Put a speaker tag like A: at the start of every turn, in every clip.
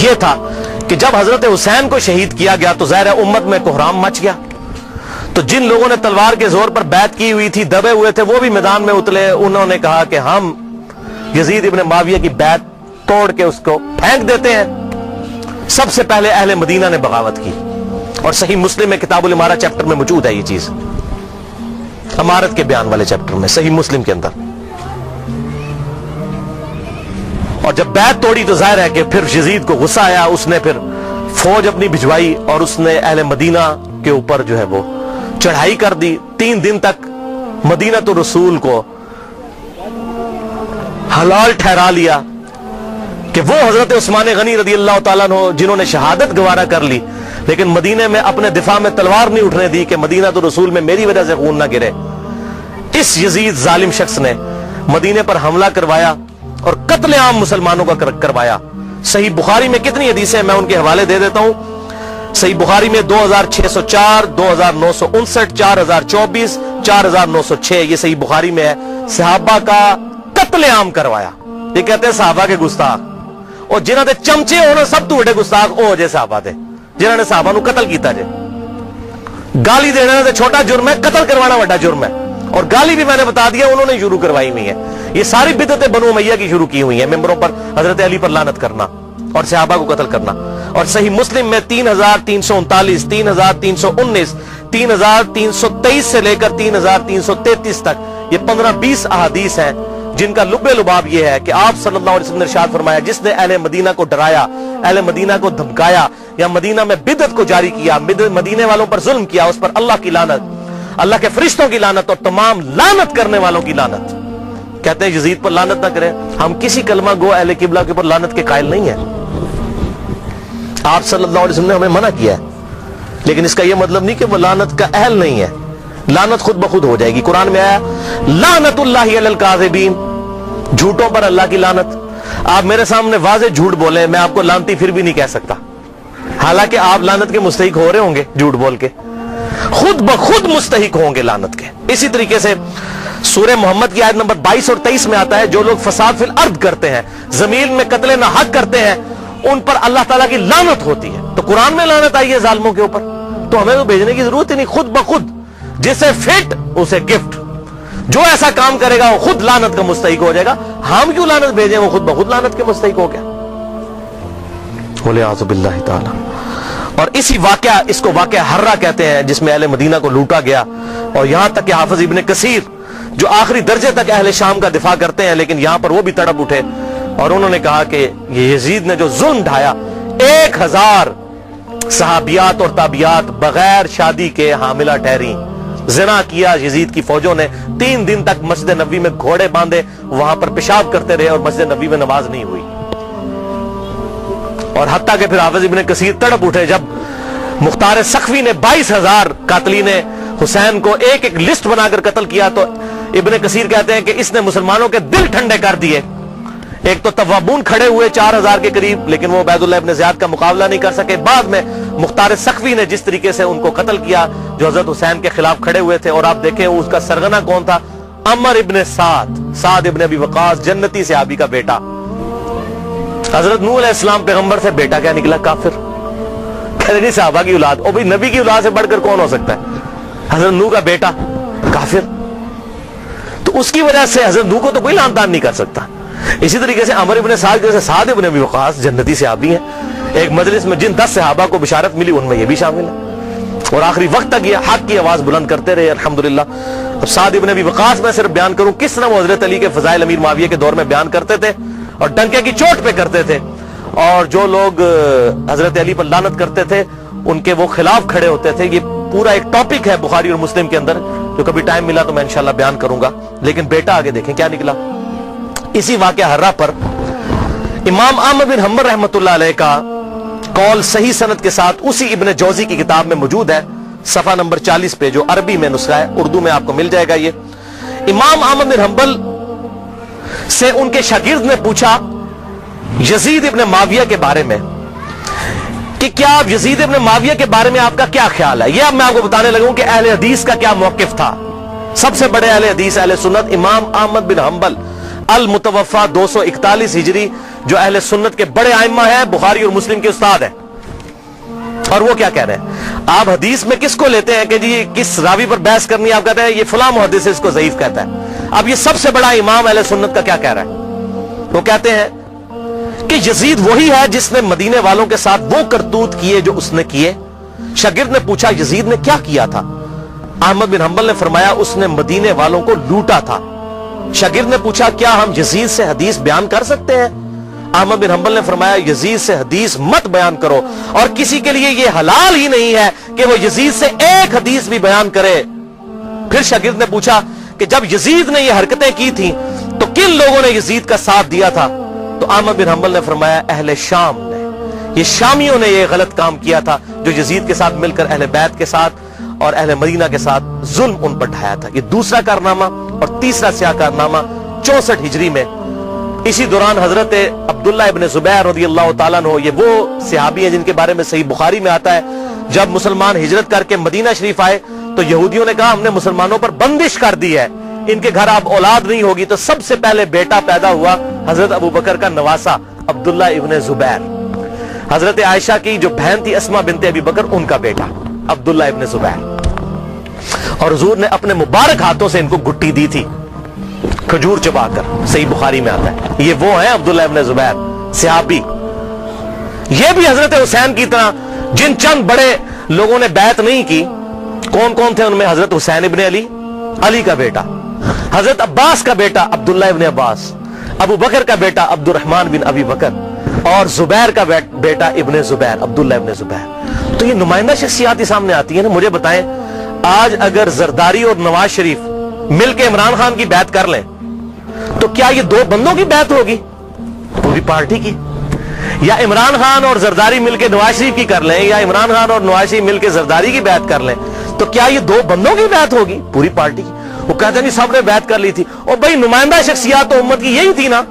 A: یہ تھا کہ جب حضرت حسین کو شہید کیا گیا تو ظاہر امت میں کوہرام مچ گیا، تو جن لوگوں نے تلوار کے زور پر بیعت کی ہوئی تھی، دبے ہوئے تھے، وہ بھی میدان میں اترے. انہوں نے کہا کہ ہم یزید ابن معاویہ کی بیعت توڑ کے اس کو پھینک دیتے ہیں. سب سے پہلے اہل مدینہ نے بغاوت کی، اور صحیح مسلم میں کتاب الامارہ چیپٹر میں موجود ہے یہ چیز، امارت کے بیان والے چیپٹر میں صحیح مسلم کے اندر. اور جب بیعت توڑی تو ظاہر ہے کہ پھر یزید کو غصہ آیا، اس نے پھر فوج اپنی بھجوائی اور اس نے اہل مدینہ کے اوپر جو ہے وہ چڑھائی کر دی. 3 دن تک مدینہ تو رسول کو حلال ٹھہرا لیا کہ وہ حضرت عثمان غنی رضی اللہ تعالیٰ عنہ جنہوں نے شہادت گوارا کر لی، لیکن مدینے میں اپنے دفاع میں تلوار نہیں اٹھنے دی کہ مدینہ تو رسول میں میری وجہ سے خون نہ گرے. اس یزید ظالم شخص نے مدینے پر حملہ کروایا اور قتل عام مسلمانوں کا کروایا. صحیح بخاری میں کتنی حدیثیں میں ان کے حوالے دے دیتا ہوں. صحیح بخاری میں 2604، 2959، 4024، 4906 یہ صحیح بخاری میں ہے. صحابہ کا قتل عام کروایا. یہ کہتے ہیں صحابہ کے گستاخ، اور جنہوں نے چمچے انہوں سب تو بڑے گستاخ او جے صحابہ تھے جنہوں نے صحابہ نو قتل کیتا جے. گالی دینا سے چھوٹا جرم ہے، قتل کروانا بڑا جرم ہے. اور گالی بھی میں نے بتا دیا انہوں نے شروع کروائی ہوئی ہے. یہ ساری بدعتیں بنو امیہ کی شروع کی ہوئی ہیں، ممبروں پر حضرت علی پر لعنت کرنا اور صحابہ کو قتل کرنا. اور صحیح مسلم میں 3339، 3319، 3323 سے لے کر 3333 تک یہ 15-20 احادیث ہیں جن کا لب لباب یہ ہے کہ آپ صلی اللہ علیہ وسلم نے ارشاد فرمایا جس نے اہل مدینہ کو ڈرایا، اہل مدینہ کو دھمکایا یا مدینہ میں بدعت کو جاری کیا، مدینے والوں پر ظلم کیا، اس پر اللہ کی لعنت، اللہ کے فرشتوں کی لعنت اور تمام لعنت کرنے والوں کی لعنت. کہتے ہیں یزید پر لعنت نہ کریں. ہم کسی کلمہ گو اہل قبلہ کے اوپر لعنت کے قائل نہیں ہیں. آپ صلی اللہ علیہ وسلم نے ہمیں منع کیا ہے، لیکن اس کا یہ مطلب نہیں کہ وہ لعنت کا اہل نہیں ہے. لعنت خود بخود ہو جائے گی. قرآن میں آیا لعنت اللہ علی الکاذبین، جھوٹوں پر اللہ کی لعنت. آپ میرے سامنے واضح جھوٹ بولیں، میں آپ کو لعنتی پھر بھی نہیں کہہ سکتا، حالانکہ آپ لعنت کے مستحق ہو رہے ہوں گے. جھوٹ بول کے خود بخود مستحق ہوں گے لعنت کے. اسی طریقے سے سورہ محمد کی آیت نمبر 22 اور 23 میں آتا ہے جو لوگ فساد فی الارض کرتے ہیں، زمین میں قتل نہ حق کرتے ہیں، ان پر اللہ تعالیٰ کی لعنت ہوتی ہے. تو قرآن میں لعنت آئی ہے ظالموں کے اوپر، تو ہمیں تو بھیجنے کی ضرورت ہی نہیں. خود بخود جسے فٹ اسے گفٹ، جو ایسا کام کرے گا وہ خود لعنت کا مستحق ہو جائے گا. ہم کیوں لعنت بھیجیں؟ وہ خود بخود لعنت کے مستحق ہو گیا. وَلِعَاذُ بِاللَّهِ تَعَالَى. اور اسی واقعہ، اس کو واقعہ حرہ کہتے ہیں جس میں اہل مدینہ کو لوٹا گیا. اور یہاں تک کہ حافظ ابن کثیر جو آخری درجے تک اہل شام کا دفاع کرتے ہیں، لیکن یہاں پر وہ بھی تڑپ اٹھے اور انہوں نے کہا کہ یہ یزید نے جو ظلم ڈھایا، 1000 صحابیات اور تابعیات بغیر شادی کے حاملہ ٹھہری، زنا کیا یزید کی فوجوں نے. 3 دن تک مسجد نبوی میں گھوڑے باندھے وہاں پر پیشاب کرتے رہے اور مسجد نبوی میں نماز نہیں ہوئی. اور حتیٰ کہ پھر حافظ ابن کثیر تڑپ اٹھے جب مختار سخوی نے 22,000 قاتلین حسین کو ایک ایک لسٹ بنا کر قتل کیا، تو ابن کثیر کہتے ہیں کہ اس نے مسلمانوں کے دل ٹھنڈے کر دیے. ایک تو توابون کھڑے ہوئے 4000 کے قریب، لیکن وہ عبید اللہ ابن زیاد کا مقابلہ نہیں کر سکے. بعد میں مختار سخوی نے جس طریقے سے ان کو قتل کیا جو حضرت حسین کے خلاف کھڑے ہوئے تھے. اور آپ دیکھیں اس کا سرغنہ کون تھا؟ عمر ابن سعد ابن ابی وقاص، جنتی صحابی کا بیٹا. حضرت نوح علیہ السلام پیغمبر سے بیٹا کیا نکلا؟ کافر. کہتے نہیں صحابہ کی اولاد، او بھئی نبی کی اولاد سے بڑھ کر کون ہو سکتا ہے؟ حضرت نوح کا بیٹا کافر. تو اس کی وجہ سے حضرت نوح کو تو کوئی لعن طعن نہیں کر سکتا. اسی طریقے سے عمر ابن سعد جیسے سعد ابن ابی وقاص جنتی صحابی ہیں. ایک مجلس میں جن 10 صحابہ کو بشارت ملی ان میں یہ بھی شامل ہے، اور آخری وقت تک یہ حق کی آواز بلند کرتے رہے الحمدللہ. اب سعد ابن ابی وقاص میں صرف بیان کروں کس طرح وہ حضرت علی کے فضائل امیر معاویہ کے دور میں بیان کرتے تھے اور ڈنکے کی چوٹ پہ کرتے تھے، اور جو لوگ حضرت علی پر لعنت کرتے تھے ان کے وہ خلاف کھڑے ہوتے تھے. یہ پورا ایک ٹاپک ہے بخاری اور مسلم کے اندر، جو کبھی ٹائم ملا تو میں انشاءاللہ بیان کروں گا. لیکن بیٹا آگے دیکھیں کیا نکلا. اسی واقعہ حرہ پر امام احمد بن حنبل رحمۃ اللہ علیہ کا قول صحیح سند کے ساتھ اسی ابن جوزی کی کتاب میں موجود ہے، صفحہ نمبر 40 پہ، جو عربی میں نسخہ ہے، اردو میں آپ کو مل جائے گا. یہ امام احمد بن حنبل سے ان کے شاگرد نے پوچھا یزید ابن معاویہ کے بارے میں کہ کیا آپ یزید ابن معاویہ کے بارے میں آپ کا کیا خیال ہے. یہ اب میں آپ کو بتانے لگوں کہ اہل حدیث کا کیا موقف تھا. سب سے بڑے اہل حدیث اہل سنت امام احمد بن حنبل المتوفا 241 ہجری، جو اہل سنت کے بڑے ائمہ ہیں، بخاری اور مسلم کے استاد ہیں. اور وہ کیا کہہ رہے ہیں؟ آپ حدیث میں کس کو لیتے ہیں کہ جی کس راوی پر بحث کرنی ہے؟ آپ کہتے ہیں یہ فلاں محدث اس کو ضعیف کہتا ہے. اب یہ سب سے بڑا امام اہل سنت کا کیا کہہ رہا ہے؟ وہ کہتے ہیں کہ یزید وہی ہے جس نے مدینے والوں کے ساتھ وہ کرتوت کیے جو اس نے کیے. شاگرد نے پوچھا یزید نے کیا کیا تھا؟ احمد بن حنبل نے فرمایا اس نے مدینے والوں کو لوٹا تھا. شاگرد نے پوچھا کیا ہم یزید سے حدیث بیان کر سکتے ہیں؟ احمد بن حنبل نے فرمایا یزید سے حدیث مت بیان کرو، اور کسی کے لیے یہ حلال ہی نہیں ہے کہ وہ یزید سے ایک حدیث بھی بیان کرے. پھر شاگرد نے پوچھا کہ جب یزید نے یہ حرکتیں کی تھیں تو کن لوگوں نے یزید کا ساتھ دیا تھا؟ تو احمد بن حنبل نے فرمایا اہل شام نے، یہ شامیوں نے یہ غلط کام کیا تھا جو یزید کے ساتھ مل کر اہل بیت کے ساتھ اور اہل مدینہ کے ساتھ ظلم ان پر ڈھایا تھا. یہ دوسرا کارنامہ. اور تیسرا سیاہ کارنامہ 64 ہجری میں اسی دوران حضرت عبداللہ ابن زبیر رضی اللہ تعالیٰ عنہ، یہ وہ صحابی ہیں جن کے بارے میں صحیح بخاری میں آتا ہے جب مسلمان ہجرت کر کے مدینہ شریف آئے تو یہودیوں نے کہا ہم نے مسلمانوں پر بندش کر دی ہے، ان کے گھر اب اولاد نہیں ہوگی. تو سب سے پہلے بیٹا پیدا ہوا حضرت ابو بکر کا نواسا عبداللہ ابن زبیر. حضرت عائشہ کی جو بہن تھی اسما بنت ابی بکر، ان کا بیٹا عبداللہ ابن زبیر. اور حضور نے اپنے مبارک ہاتھوں سے ان کو گٹی دی تھی کھجور چبا کر، صحیح بخاری میں آتا ہے. یہ وہ ہیں عبداللہ ابن زبیر صحابی. یہ بھی حضرت حسین کی طرح جن چند بڑے لوگوں نے بیعت نہیں کی. کون کون تھے ان میں؟ حضرت حسین ابن علی، علی کا بیٹا، حضرت عباس کا بیٹا عبداللہ ابن عباس، ابو بکر کا بیٹا عبد الرحمن بن ابی بکر، اور زبیر کا بیٹا ابن زبیر، عبداللہ ابن زبیر. تو یہ نمائندہ شخصیات ہی سامنے آتی ہیں نا. مجھے بتائیں آج اگر زرداری اور نواز شریف مل کے عمران خان کی بیعت کر لیں تو کیا یہ دو بندوں کی بیعت ہوگی؟ پوری پارٹی کی. یا عمران خان اور زرداری مل کے نواز شریف کی کر لیں، یا عمران خان اور نواز شریف مل کے زرداری کی بیعت کر لیں تو کیا یہ دو بندوں کی بیعت ہوگی؟ پوری پارٹی کی. وہ کہتے ہیں نہیں سب نے بیعت کر لی تھی. اور بھائی نمائندہ شخصیات تو امت کی یہی تھی نا،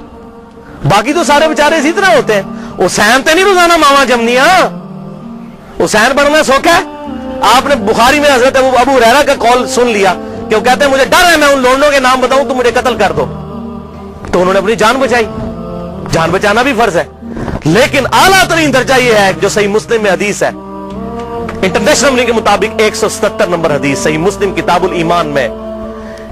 A: باقی تو سارے بیچارے اسی طرح ہوتے ہیں. حسین تے نہیں روزانہ ماما جمنیاں، حسین بننا سوکھا ہے. آپ نے بخاری میں حضرت ابو ہریرہ کا قول سن لیا کہ وہ کہتے ہیں مجھے ڈر ہے میں ان لونڈوں کے نام بتاؤں تو مجھے قتل کر دو. تو انہوں نے اپنی جان بچائی. جان بچانا بھی فرض ہے، لیکن اعلیٰ ترین درجہ یہ ہے جو صحیح مسلم میں حدیث ہے، انٹرنیشنل کے مطابق 177 نمبر حدیث صحیح مسلم کتاب الایمان میں،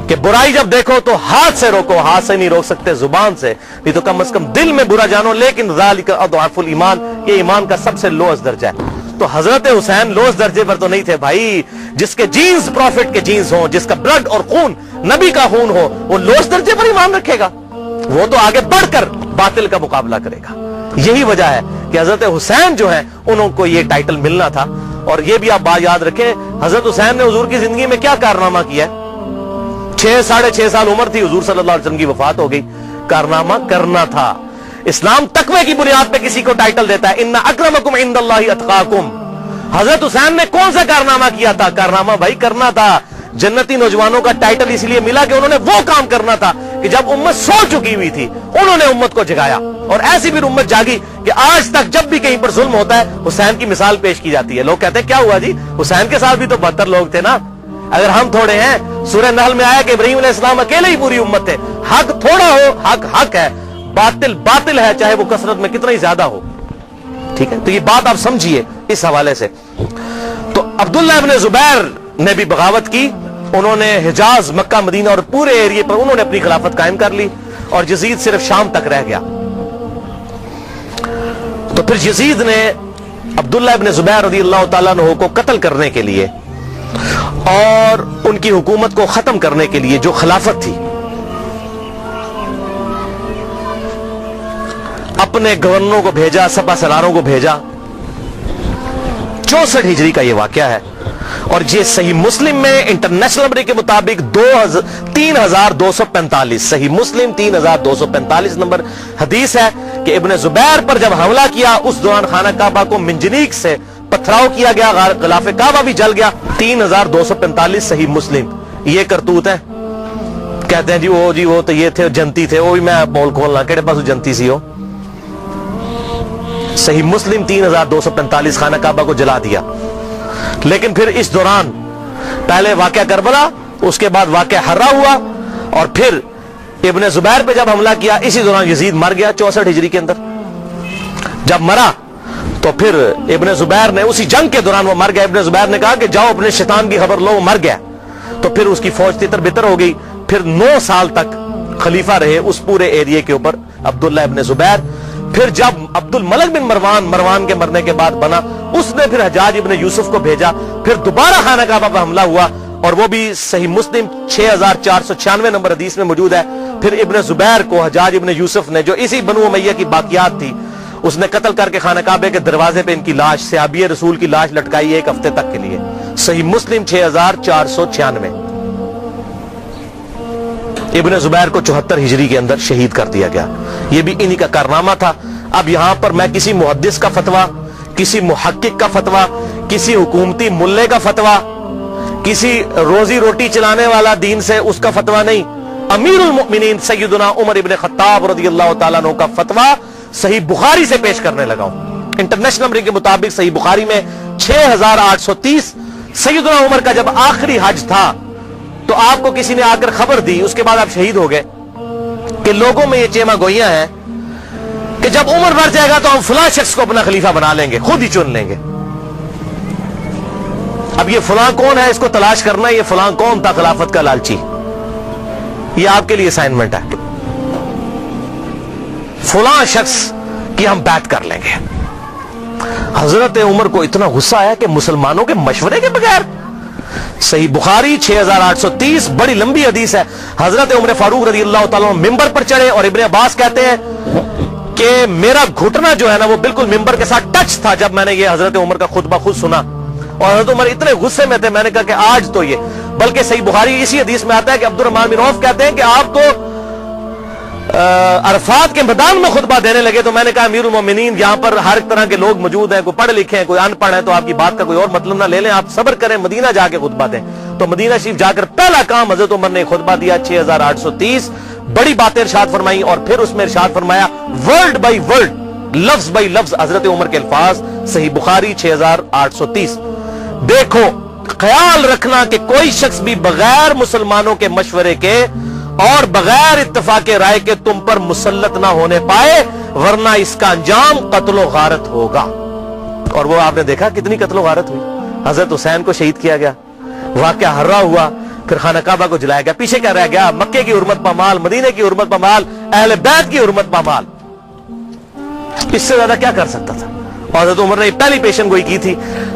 A: کہ برائی جب دیکھو تو ہاتھ سے روکو. ہاتھ سے نہیں روک سکتے، زبان سے، نہیں تو کم از کم دل میں برا جانو. لیکن ذالک اضعف الایمان، یہ ایمان کا سب سے لوز درجہ ہے. تو حضرت حسین لوز درجے پر تو نہیں تھے بھائی. جس کے جینز پروفٹ کے جینز ہوں، جس کا بلڈ اور خون نبی کا خون ہو، وہ لوز درجے پر ایمان رکھے گا؟ وہ تو آگے بڑھ کر باطل کا مقابلہ کرے گا. یہی وجہ ہے کہ حضرت حسین جو ہیں انہوں کو یہ ٹائٹل ملنا تھا. اور یہ بھی آپ بات یاد رکھیں، حضرت حسین نے حضور کی زندگی میں کیا کارنامہ کیا ہے؟ 6.5 سال عمر تھی، حضور صلی اللہ علیہ وسلم کی وفات ہو گئی. کارنامہ کرنا تھا. اسلام تقوی کی بنیاد پہ کسی کو ٹائٹل دیتا ہے، ان اکرمکم عند اللہ اتقاکم. حضرت حسین نے کون سا کارنامہ کیا تھا؟ کارنامہ بھائی کرنا تھا. جنتی نوجوانوں کا ٹائٹل اس لیے ملا کہ انہوں نے وہ کام کرنا تھا کہ جب امت سو چکی ہوئی تھی انہوں نے امت کو جگایا. اور ایسی بھی امت جاگی کہ آج تک جب بھی کہیں پر ظلم ہوتا ہے حسین کی مثال پیش کی جاتی ہے. لوگ کہتے ہیں کیا ہوا جی، حسین کے ساتھ بھی تو 72 لوگ تھے نا. اگر ہم تھوڑے ہیں، سورہ نحل میں آیا کہ ابراہیم علیہ السلام اکیلے ہی پوری امت تھے. حق تھوڑا ہو، حق حق ہے، باطل باطل ہے، چاہے وہ کثرت میں کتنا ہی زیادہ ہو. ٹھیک ہے، تو یہ بات آپ سمجھیے اس حوالے سے. تو عبداللہ ابن زبیر نے بھی بغاوت کی. انہوں نے حجاز، مکہ، مدینہ اور پورے ایریے پر انہوں نے اپنی خلافت قائم کر لی اور یزید صرف شام تک رہ گیا. تو پھر یزید نے عبداللہ ابن زبیر رضی اللہ تعالیٰ عنہ کو قتل کرنے کے لیے اور ان کی حکومت کو ختم کرنے کے لیے جو خلافت تھی، اپنے گورنروں کو بھیجا، سپہ سالاروں کو بھیجا. 64 ہجری کا یہ واقعہ ہے. اور یہ صحیح مسلم میں انٹرنیشنل نمبر کے مطابق 3245 صحیح مسلم 3245 نمبر حدیث ہے کہ ابن زبیر پر جب حملہ کیا اس دوران خانہ کعبہ کو منجنیق سے پتھراؤ کیا گیا، غلاف کعبہ بھی جل گیا. 3245 صحیح مسلم. یہ کرتوت ہے. کہتے ہیں جی وہ تو یہ تھے جنتی تھے. وہ بھی میں بول کھولنا کہڑے پاس جنتی سی ہو. صحیح مسلم 3245 خانہ کعبہ کو جلا دیا. لیکن پھر اس دوران پہلے واقعہ کربلا، اس کے بعد واقعہ ہرا ہوا، اور پھر ابن زبیر پہ جب حملہ کیا اسی دوران یزید مر گیا 64 ہجری کے اندر. جب مرا تو پھر ابن زبیر نے اسی جنگ کے دوران وہ مر گیا. ابن زبیر نے کہا کہ جاؤ اپنے شیطان کی خبر لو, وہ مر گیا. تو پھر اس کی فوج تتر بتر ہو گئی. پھر 9 سال تک خلیفہ رہے اس پورے ایریے کے اوپر عبداللہ ابن زبیر. پھر جب عبد الملک بن مروان کے مرنے کے بعد بنا, اس نے پھر حجاج ابن یوسف کو بھیجا. پھر دوبارہ خانہ کعبہ پر حملہ ہوا, اور وہ بھی صحیح مسلم 6496 نمبر حدیث میں موجود ہے. پھر ابن زبیر کو حجاج ابن یوسف نے, جو اسی بنو امیہ کی باقیات تھی, اس نے قتل کر کے خانہ کعبے کے دروازے پہ ان کی لاش, صحابی رسول کی لاش لٹکائی 1 ہفتے تک کے لیے. صحیح مسلم 6496. ابن زبیر کو 74 ہجری کے اندر شہید کر دیا گیا. یہ بھی انہی کا کارنامہ تھا. اب یہاں پر میں کسی محدث کا فتویٰ, کسی محقق کا فتویٰ, کسی حکومتی ملے کا فتویٰ, کسی روزی روٹی چلانے والا دین سے اس کا فتویٰ نہیں, امیر المؤمنین سیدنا عمر ابن خطاب رضی اللہ تعالیٰ عنہ کا فتویٰ صحیح بخاری سے پیش کرنے لگا ہوں. انٹرنیشنل نمبر کے مطابق صحیح بخاری میں 6830. سیدنا عمر کا جب آخری حج تھا تو آپ کو کسی نے آ کر خبر دی, اس کے بعد آپ شہید ہو گئے, کہ لوگوں میں یہ چیما گوئیاں ہیں کہ جب عمر مر جائے گا تو ہم فلاں شخص کو اپنا خلیفہ بنا لیں گے, خود ہی چن لیں گے. اب یہ فلاں کون ہے, اس کو تلاش کرنا. یہ فلاں کون تھا خلافت کا لالچی, یہ آپ کے لیے اسائنمنٹ ہے. فلاں شخص کی ہم بیعت کر لیں گے. حضرت عمر کو اتنا غصہ آیا کہ مسلمانوں کے مشورے کے بغیر. صحیح بخاری 6830, بڑی لمبی حدیث ہے. حضرت عمر فاروق رضی اللہ تعالیٰ ممبر پر چڑھے, اور ابن عباس کہتے ہیں کہ میرا گھٹنا جو ہے نا وہ بالکل ممبر کے ساتھ ٹچ تھا جب میں نے یہ حضرت عمر کا خطبہ خود سنا. اور حضرت عمر اتنے غصے میں تھے, میں نے کہا کہ آج تو یہ, بلکہ صحیح بخاری اسی حدیث میں آتا ہے کہ عبد الرحمن بن عوف کہتے ہیں کہ آپ تو عرفات کے میدان میں خطبہ دینے لگے. تو میں نے کہا امیر المومنین, یہاں پر ہر طرح کے لوگ موجود ہیں, کوئی پڑھ لکھے ہیں, کوئی ان پڑھ ہے, تو آپ کی بات کا کوئی اور مطلب نہ لے لیں, آپ صبر کریں, مدینہ جا کے خطبہ دیں. تو مدینہ شریف جا کر پہلا کام حضرت عمر نے خطبہ دیا 6830. بڑی باتیں ارشاد فرمائی, اور پھر اس میں ارشاد فرمایا ورڈ بائی ورڈ, لفظ بائی لفظ حضرت عمر کے الفاظ. صحیح بخاری 6830. دیکھو, خیال رکھنا کہ کوئی شخص بھی بغیر مسلمانوں کے مشورے کے اور بغیر اتفاق رائے کے تم پر مسلط نہ ہونے پائے, ورنہ اس کا انجام قتل و غارت ہوگا. اور وہ آپ نے دیکھا کتنی قتل و غارت ہوئی. حضرت حسین کو شہید کیا گیا, واقعہ ہررا ہوا, پھر خانہ کعبہ کو جلایا گیا. پیچھے کیا رہ گیا؟ مکے کی حرمت پامال, مدینے کی حرمت پامال, اہل بیت کی حرمت پامال. اس سے زیادہ کیا کر سکتا تھا؟ اور حضرت عمر نے پہلی پیشن گوئی کی تھی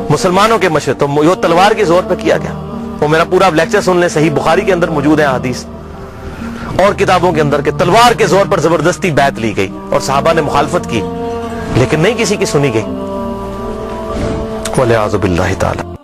A: مسلمانوں کے مشورے, تو وہ تلوار کے زور پہ کیا گیا. وہ میرا پورا لیکچر سن لیں, صحیح بخاری کے اندر موجود ہے حدیث, اور کتابوں کے اندر, کہ تلوار کے زور پر زبردستی بیعت لی گئی, اور صحابہ نے مخالفت کی لیکن نہیں کسی کی سنی گئی. وَلِعَاذُ بِاللَّهِ تعالی.